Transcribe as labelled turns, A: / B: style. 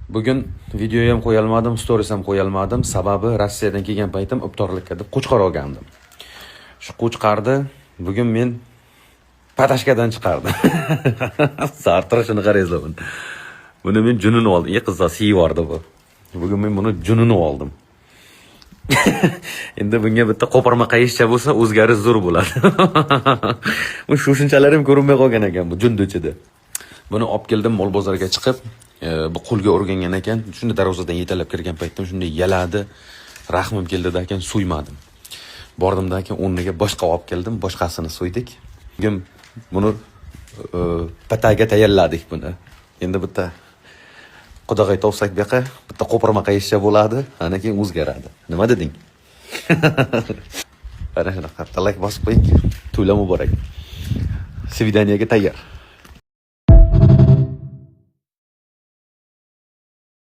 A: Bugun videoya ham qo'ya olmadim, stories ham qo'ya olmadim. Sababi Rossiyadan kelgan paytim iftorlikka deb qo'chqor olgandim. Shu qo'chqarni bugun men patashkadan chiqardim. Sartirishini qaranglar buni. Buni men junini oldim. Qizlar sevordi bu. Bugun men buni junini oldim. Endi bunga bitta qo'parma qayishcha bo'lsa, o'zgarish zo'r bo'ladi. Bu shunchalar ham ko'rinmay qolgan ekan bu junni ichida. Buni olib keldim mol bozoriga chiqib, bu qo'lga o'rgangan ekan. Shunda darvozadan yetalab kirgan paytda shunday yaladi, rahmim keldida ekan, so'ymadim. Bordimdan keyin o'rniga boshqa olib keldim, boshqasini so'ydik. Bugun buni pataga tayyorladik buni. Endi bitta Qudag'ay topsak bu yoqqa bitta qo'parma qayishcha bo'ladi, ana keyin o'zgaradi. Nima deding? Ana shunaqa like bosib qo'ying. To'ylar muborak. Svidaniyaga tayyor.